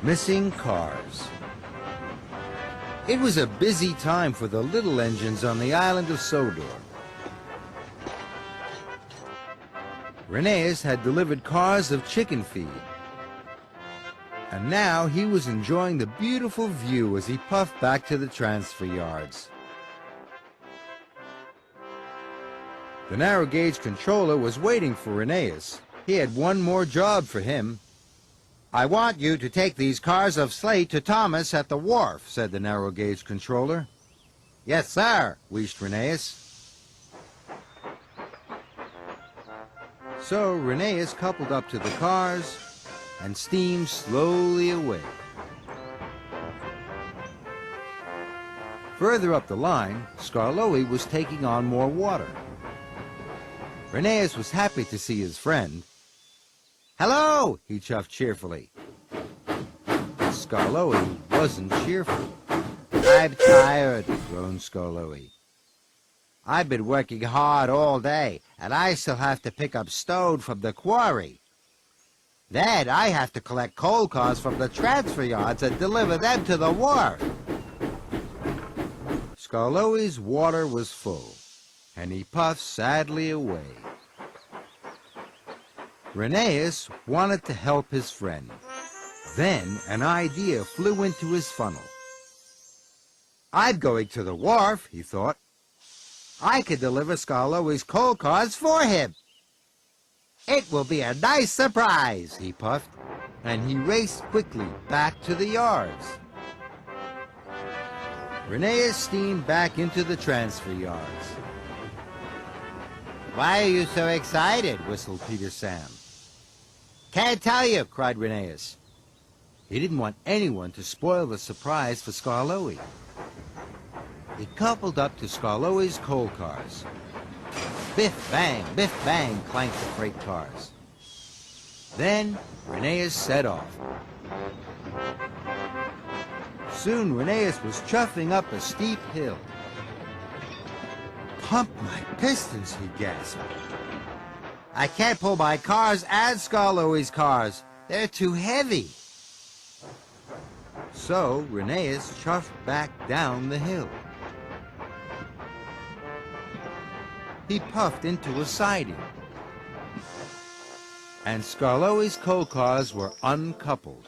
Missing cars. It was a busy time for the little engines on the island of Sodor. Rheneas had delivered cars of chicken feed, and now he was enjoying the beautiful view as he puffed back to the transfer yards. The narrow gauge controller was waiting for Rheneas. He had one more job for him. "I want you to take these cars of slate to Thomas at the wharf," said the narrow gauge controller. "Yes, sir," wheezed Rheneas. So Rheneas coupled up to the cars and steamed slowly away. Further up the line, Skarloey was taking on more water. Rheneas was happy to see his friend. "Hello," he chuffed cheerfully. Skarloey wasn't cheerful. "I'm tired," groaned Skarloey. "I've been working hard all day, and I still have to pick up stone from the quarry. Then I have to collect coal cars from the transfer yards and deliver them to the wharf." Skarloey's water was full, and he puffed sadly away. Rheneas wanted to help his friend. Then an idea flew into his funnel. "I'm going to the wharf," he thought. "I can deliver Skarloey's coal cars for him. It will be a nice surprise," he puffed, and he raced quickly back to the yards. Rheneas steamed back into the transfer yards. "Why are you so excited?" whistled Peter Sam. "Can't tell you," cried Rheneas. He didn't want anyone to spoil the surprise for Skarloey. He coupled up to Skarloey's coal cars. Biff bang, clanked the freight cars. Then Rheneas set off. Soon Rheneas was chuffing up a steep hill. "Pump my pistons," he gasped. "I can't pull my cars and Skarloey's cars. They're too heavy." So Rheneas chuffed back down the hill. He puffed into a siding, and Skarloey's coal cars were uncoupled.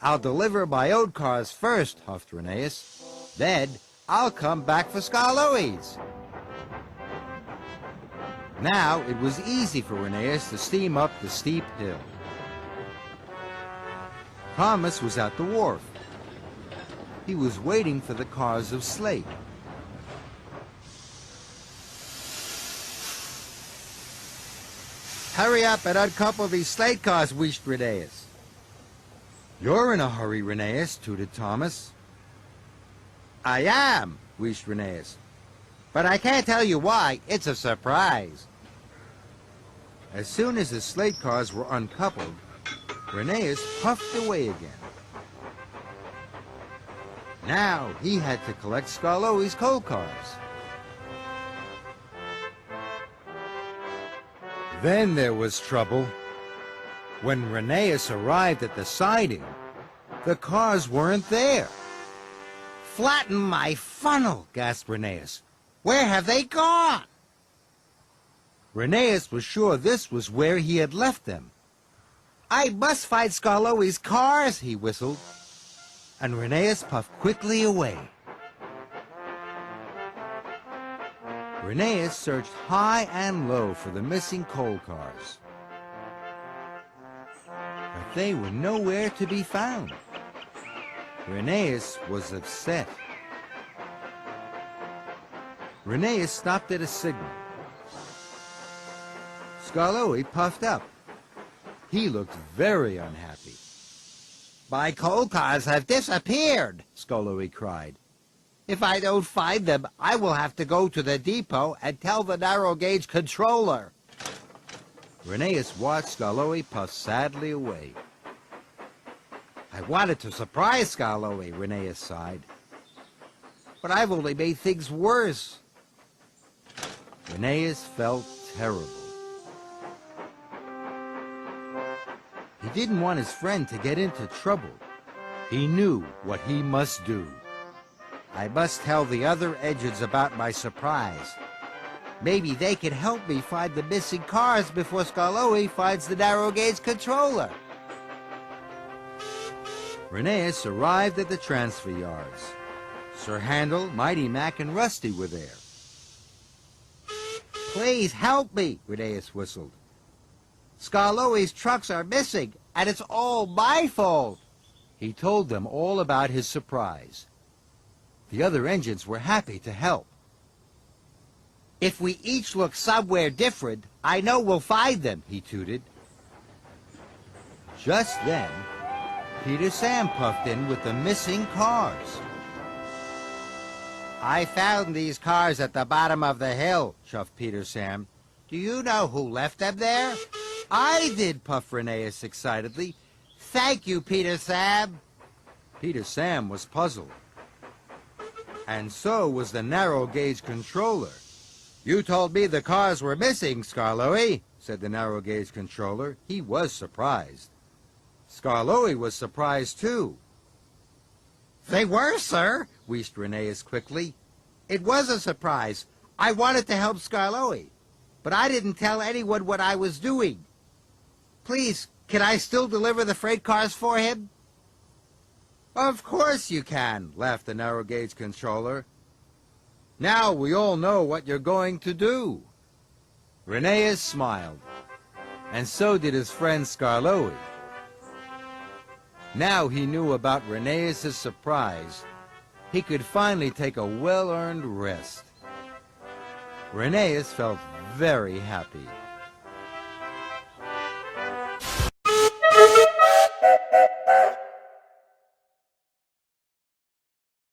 "I'll deliver my own cars first," huffed Rheneas. "Then I'll come back for Skarloey's." Now it was easy for Rheneas to steam up the steep hill. Thomas was at the wharf. He was waiting for the cars of slate. "Hurry up and uncouple these slate cars," wheezed Rheneas. "You're in a hurry, Rheneas," tooted Thomas. "I am," wheezed Rheneas. "But I can't tell you why. It's a surprise." As soon as the slate cars were uncoupled, Rheneas puffed away again. Now he had to collect Skarloey's coal cars. Then there was trouble. When Rheneas arrived at the siding, the cars weren't there. "Flatten my funnel," gasped Rheneas. "Where have they gone?" Rheneas was sure this was where he had left them. "I must find Skarloey's cars," he whistled. And Rheneas puffed quickly away. Rheneas searched high and low for the missing coal cars, but they were nowhere to be found. Rheneas was upset. Rheneas stopped at a signal. Skarloey puffed up. He looked very unhappy. "My coal cars have disappeared," Skarloey cried. "If I don't find them, I will have to go to the depot and tell the narrow gauge controller." Rheneas watched Skarloey puff sadly away. "I wanted to surprise Skarloey," Rheneas sighed. "But I've only made things worse." Rheneas felt terrible. He didn't want his friend to get into trouble. He knew what he must do. I must tell the other engines about my surprise. Maybe they can help me find the missing cars before Skarloey finds the narrow gauge controller. Rheneas arrived at the transfer yards. Sir Handel, Mighty Mac, and Rusty were there. Please help me, Rheneas whistled. Skarloey's trucks are missing, and it's all my fault. He told them all about his surprise. The other engines were happy to help. If we each look somewhere different, I know we'll find them, he tooted. Just then, Peter Sam puffed in with the missing cars. I found these cars at the bottom of the hill, chuffed Peter Sam. Do you know who left them there? I did, puffed Rheneas excitedly. Thank you, Peter Sam. Peter Sam was puzzled. And so was the narrow gauge controller. You told me the cars were missing, Skarloey, said the narrow gauge controller. He was surprised. Skarloey was surprised, too. They were, sir, wheezed Rheneas quickly. It was a surprise. I wanted to help Skarloey, but I didn't tell anyone what I was doing. Please, can I still deliver the freight cars for him? Of course you can, laughed the narrow gauge controller. Now we all know what you're going to do. Rheneas smiled, and so did his friend Skarloey. Now he knew about Rheneas' surprise. He could finally take a well-earned rest. Rheneas felt very happy.